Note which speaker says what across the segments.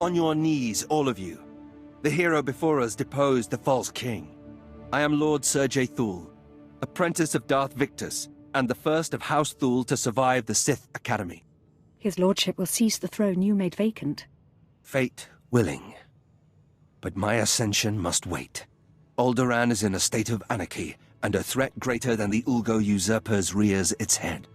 Speaker 1: On your knees, all of you. The hero before us deposed the false king. I am Lord Sergei Thule, apprentice of Darth Victus, and the first of House Thule to survive the Sith Academy.
Speaker 2: His lordship will seize the throne you made vacant.
Speaker 1: Fate willing. But my ascension must wait. Alderaan is in a state of anarchy, and a threat greater than the Ulgo usurpers rears its head.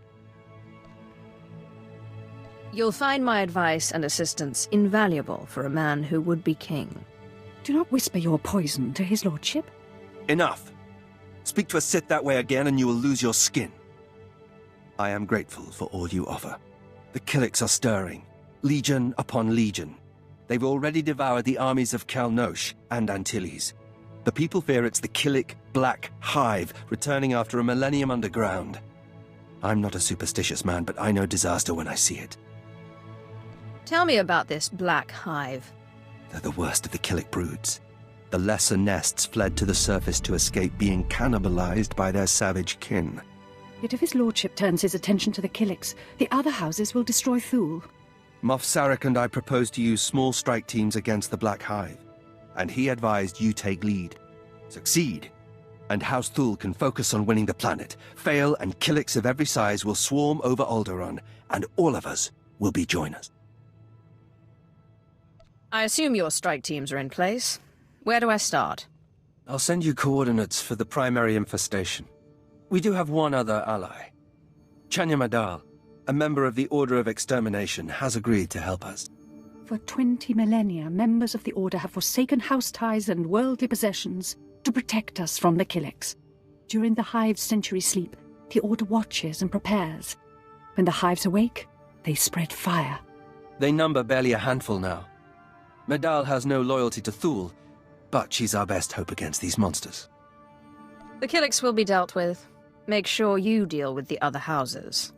Speaker 3: You'll find my advice and assistance invaluable for a man who would be king.
Speaker 2: Do not whisper your poison to his lordship.
Speaker 1: Enough! Speak to a Sith that way again and you will lose your skin. I am grateful for all you offer. The Killiks are stirring, legion upon legion. They've already devoured the armies of Kalnosh and Antilles. The people fear it's the Killik Black Hive returning after a millennium underground. I'm not a superstitious man, but I know disaster when I see it.
Speaker 3: Tell me about this Black Hive.
Speaker 1: They're the worst of the Killik broods. The lesser nests fled to the surface to escape being cannibalized by their savage kin.
Speaker 2: Yet if his lordship turns his attention to the Killiks, the other houses will destroy Thule.
Speaker 1: Moff Sarek and I proposed to use small strike teams against the Black Hive, and he advised you take lead. Succeed, and House Thule can focus on winning the planet. Fail, and Killiks of every size will swarm over Alderaan, and all of us will be joiners.
Speaker 3: I assume your strike teams are in place. Where do I start?
Speaker 1: I'll send you coordinates for the primary infestation. We do have one other ally. Chanya Madal, a member of the Order of Extermination, has agreed to help us.
Speaker 2: For 20 millennia, members of the Order have forsaken house ties and worldly possessions to protect us from the Killiks. During the Hive's century sleep, the Order watches and prepares. When the Hives awake, they spread fire.
Speaker 1: They number barely a handful now. Madal has no loyalty to Thule, but she's our best hope against these monsters.
Speaker 3: The Killiks will be dealt with. Make sure you deal with the other houses.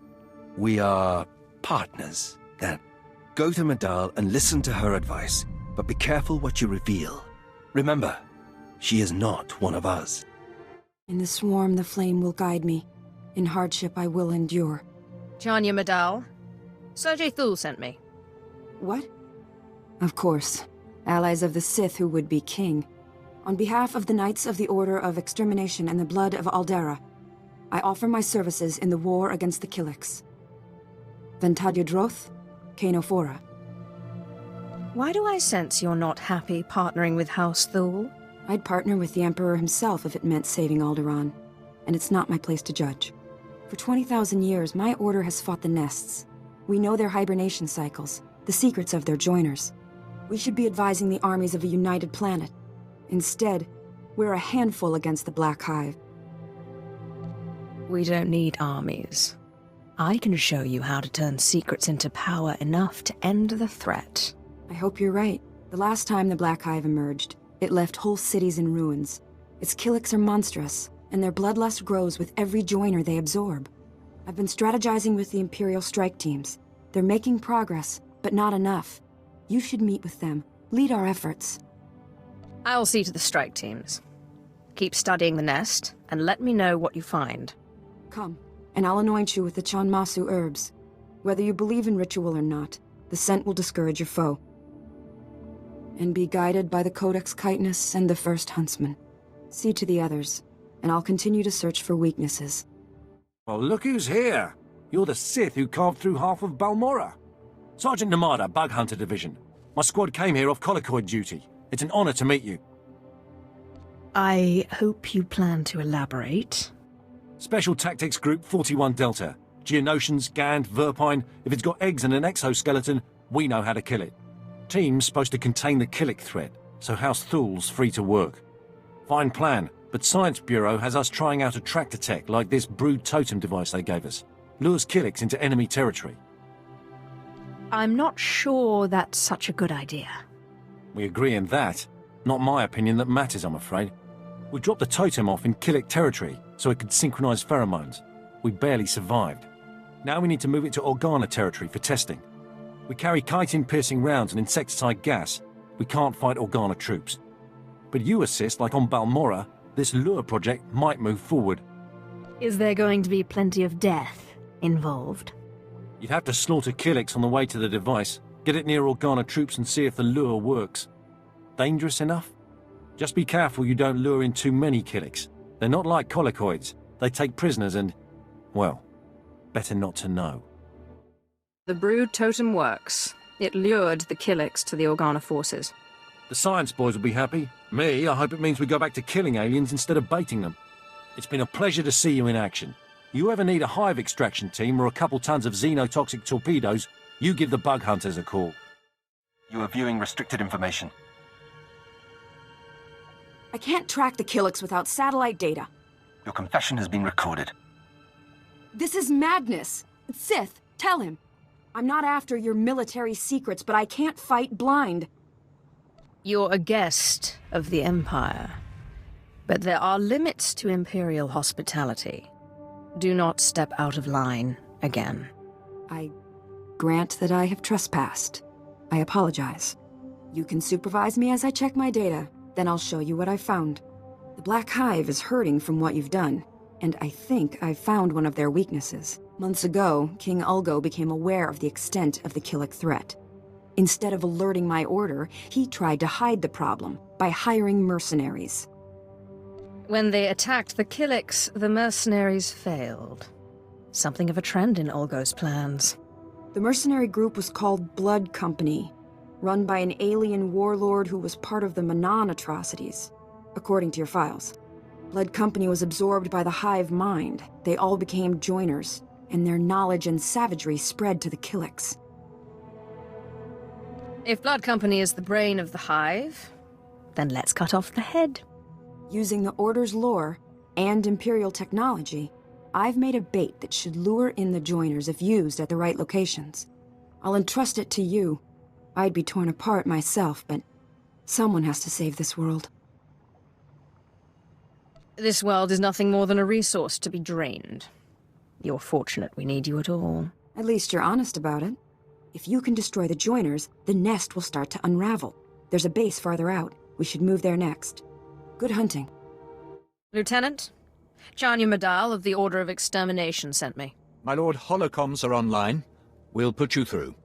Speaker 1: We are partners, then. Go to Madal and listen to her advice, but be careful what you reveal. Remember, she is not one of us.
Speaker 4: In the swarm, the flame will guide me. In hardship, I will endure.
Speaker 3: Chanya Madal. Sergei Thule sent me.
Speaker 4: What? Of course. Allies of the Sith who would be king. On behalf of the Knights of the Order of Extermination and the Blood of Alderaan, I offer my services in the war against the Killiks. Ventadya Droth, Kano Fora.
Speaker 3: Why do I sense you're not happy partnering with House Thule?
Speaker 4: I'd partner with the Emperor himself if it meant saving Alderaan, and it's not my place to judge. For 20,000 years, my order has fought the nests. We know their hibernation cycles, the secrets of their joiners. We should be advising the armies of a united planet. Instead, we're a handful against the Black Hive.
Speaker 3: We don't need armies. I can show you how to turn secrets into power enough to end the threat.
Speaker 4: I hope you're right. The last time the Black Hive emerged, it left whole cities in ruins. Its Killiks are monstrous, and their bloodlust grows with every joiner they absorb. I've been strategizing with the Imperial strike teams. They're making progress, but not enough. You should meet with them, lead our efforts.
Speaker 3: I'll see to the strike teams. Keep studying the nest, and let me know what you find.
Speaker 4: Come, and I'll anoint you with the Chanmasu herbs. Whether you believe in ritual or not, the scent will discourage your foe. And be guided by the Codex Chitinus and the First Huntsman. See to the others, and I'll continue to search for weaknesses.
Speaker 5: Well, look who's here! You're the Sith who carved through half of Balmorra. Sergeant Namada, Bug Hunter Division. My squad came here off colloquy duty. It's an honor to meet you.
Speaker 3: I hope you plan to elaborate.
Speaker 5: Special Tactics Group 41 Delta. Geonosians, Gand, Verpine. If it's got eggs and an exoskeleton, we know how to kill it. Team's supposed to contain the Killik threat, so House Thule's free to work. Fine plan, but Science Bureau has us trying out a tractor tech like this brood totem device they gave us. Lures Killiks into enemy territory.
Speaker 3: I'm not sure that's such a good idea.
Speaker 5: We agree in that. Not my opinion that matters, I'm afraid. We dropped the totem off in Killik territory so it could synchronize pheromones. We barely survived. Now we need to move it to Organa territory for testing. We carry chitin-piercing rounds and insecticide gas. We can't fight Organa troops. But you assist, like on Balmorra, this lure project might move forward.
Speaker 3: Is there going to be plenty of death involved?
Speaker 5: You'd have to slaughter Killiks on the way to the device, Get it near Organa troops and see if the lure works. Dangerous enough? Just be careful you don't lure in too many Killiks. They're not like colicoids. They take prisoners and, well, better not to know.
Speaker 3: The brood totem works. It lured the Killiks to the Organa forces.
Speaker 5: The science boys will be happy. Me, I hope it means we go back to killing aliens instead of baiting them. It's been a pleasure to see you in action. You ever need a hive extraction team or a couple tons of xenotoxic torpedoes, you give the bug hunters a call.
Speaker 1: You are viewing restricted information.
Speaker 4: I can't track the Killiks without satellite data.
Speaker 1: Your confession has been recorded.
Speaker 4: This is madness. Sith, tell him. I'm not after your military secrets, but I can't fight blind.
Speaker 3: You're a guest of the Empire. But there are limits to Imperial hospitality. Do not step out of line again.
Speaker 4: I grant that I have trespassed. I apologize. You can supervise me as I check my data, then I'll show you what I found. The Black Hive is hurting from what you've done, and I think I've found one of their weaknesses. Months ago, King Ulgo became aware of the extent of the Killik threat. Instead of alerting my order, he tried to hide the problem by hiring mercenaries.
Speaker 3: When they attacked the Killiks, the mercenaries failed. Something of a trend in Ulgo's plans.
Speaker 4: The mercenary group was called Blood Company, run by an alien warlord who was part of the Manan atrocities, according to your files. Blood Company was absorbed by the Hive mind. They all became joiners, and their knowledge and savagery spread to the Killiks.
Speaker 3: If Blood Company is the brain of the Hive, then let's cut off the head.
Speaker 4: Using the Order's lore and Imperial technology, I've made a bait that should lure in the joiners if used at the right locations. I'll entrust it to you. I'd be torn apart myself, but someone has to save this world.
Speaker 3: This world is nothing more than a resource to be drained. You're fortunate we need you at all.
Speaker 4: At least you're honest about it. If you can destroy the joiners, the nest will start to unravel. There's a base farther out. We should move there next. Good hunting.
Speaker 3: Lieutenant, Chanya Madal of the Order of Extermination sent me.
Speaker 6: My lord, holocoms are online. We'll put you through.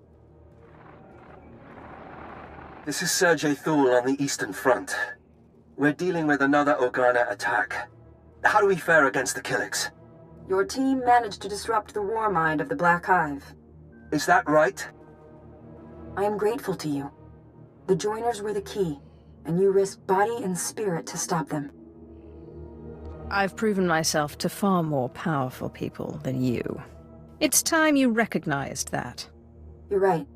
Speaker 1: This is Sergei Thule on the Eastern Front. We're dealing with another Organa attack. How do we fare against the Killiks?
Speaker 4: Your team managed to disrupt the war mind of the Black Hive.
Speaker 1: Is that right?
Speaker 4: I am grateful to you. The joiners were the key, and you risked body and spirit to stop them.
Speaker 3: I've proven myself to far more powerful people than you. It's time you recognized that.
Speaker 4: You're right.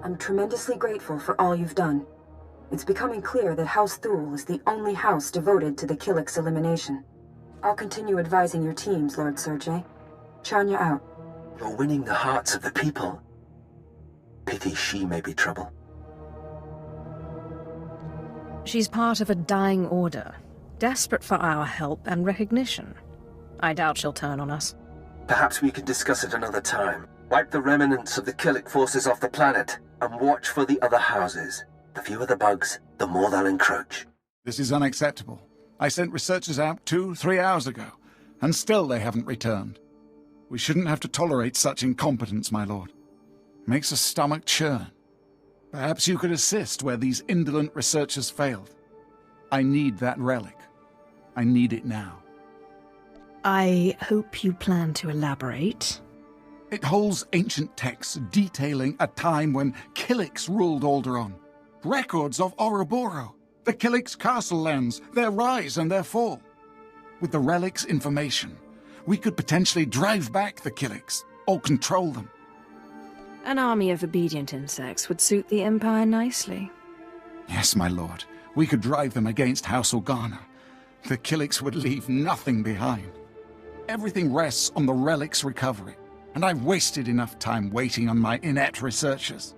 Speaker 4: I'm tremendously grateful for all you've done. It's becoming clear that House Thule is the only house devoted to the Killiks' elimination. I'll continue advising your teams, Lord Sergei. Chanya out.
Speaker 1: You're winning the hearts of the people. Pity she may be trouble.
Speaker 3: She's part of a dying order, desperate for our help and recognition. I doubt she'll turn on us.
Speaker 1: Perhaps we can discuss it another time. Wipe the remnants of the Killik forces off the planet, and watch for the other houses. The fewer the bugs, the more they'll encroach.
Speaker 7: This is unacceptable. I sent researchers out 2-3 hours ago, and still they haven't returned. We shouldn't have to tolerate such incompetence, my lord. Makes a stomach churn. Perhaps you could assist where these indolent researchers failed. I need that relic. I need it now.
Speaker 3: I hope you plan to elaborate.
Speaker 7: It holds ancient texts detailing a time when Killiks ruled Alderaan. Records of Ouroboros, the Killiks' castle lands, their rise and their fall. With the relic's information, we could potentially drive back the Killiks, or control them.
Speaker 3: An army of obedient insects would suit the Empire nicely.
Speaker 7: Yes, my lord. We could drive them against House Organa. The Killiks would leave nothing behind. Everything rests on the relic's recovery, and I've wasted enough time waiting on my inept researchers.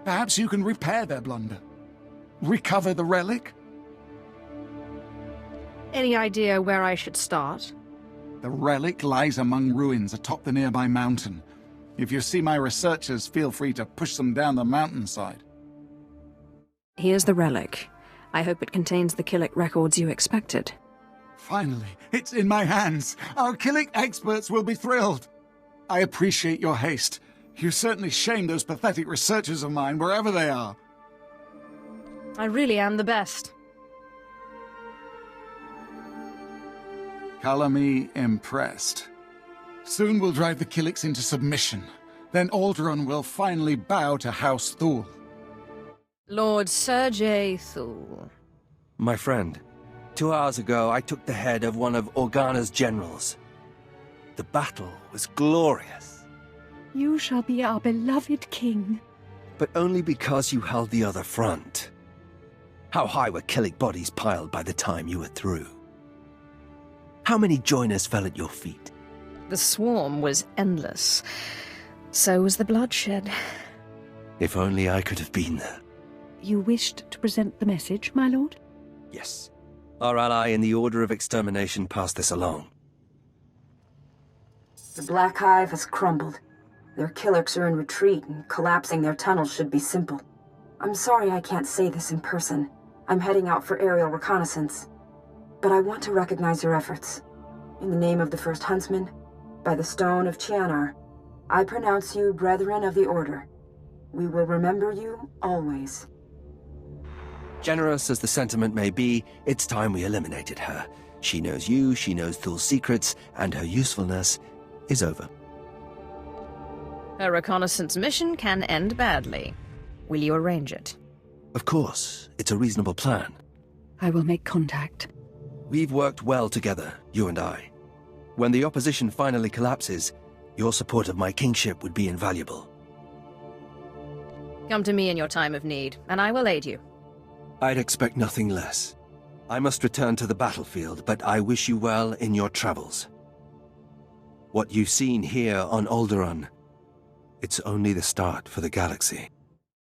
Speaker 7: Perhaps you can repair their blunder. Recover the relic?
Speaker 3: Any idea where I should start?
Speaker 7: The relic lies among ruins atop the nearby mountain. If you see my researchers, feel free to push them down the mountainside.
Speaker 3: Here's the relic. I hope it contains the Killik records you expected.
Speaker 7: Finally, it's in my hands. Our Killik experts will be thrilled. I appreciate your haste. You certainly shamed those pathetic researchers of mine, wherever they are.
Speaker 3: I really am the best.
Speaker 7: Color me impressed. Soon we'll drive the Killiks into submission. Then Alderaan will finally bow to House Thule.
Speaker 3: Lord Sergei Thule.
Speaker 1: My friend, 2 hours ago I took the head of one of Organa's generals. The battle was glorious.
Speaker 2: You shall be our beloved king.
Speaker 1: But only because you held the other front. How high were Killik bodies piled by the time you were through? How many joiners fell at your feet?
Speaker 3: The swarm was endless. So was the bloodshed.
Speaker 1: If only I could have been there.
Speaker 2: You wished to present the message, my lord?
Speaker 1: Yes. Our ally in the Order of Extermination passed this along.
Speaker 4: The Black Hive has crumbled. Their Killiks are in retreat, and collapsing their tunnels should be simple. I'm sorry I can't say this in person. I'm heading out for aerial reconnaissance. But I want to recognize your efforts. In the name of the First Huntsman, by the Stone of Chianar, I pronounce you Brethren of the Order. We will remember you always.
Speaker 1: Generous as the sentiment may be, it's time we eliminated her. She knows you, she knows Thule's secrets, and her usefulness is over.
Speaker 3: Her reconnaissance mission can end badly. Will you arrange it?
Speaker 1: Of course, it's a reasonable plan.
Speaker 2: I will make contact.
Speaker 1: We've worked well together, you and I. When the opposition finally collapses, your support of my kingship would be invaluable.
Speaker 3: Come to me in your time of need, and I will aid you.
Speaker 1: I'd expect nothing less. I must return to the battlefield, but I wish you well in your travels. What you've seen here on Alderaan, it's only the start for the galaxy.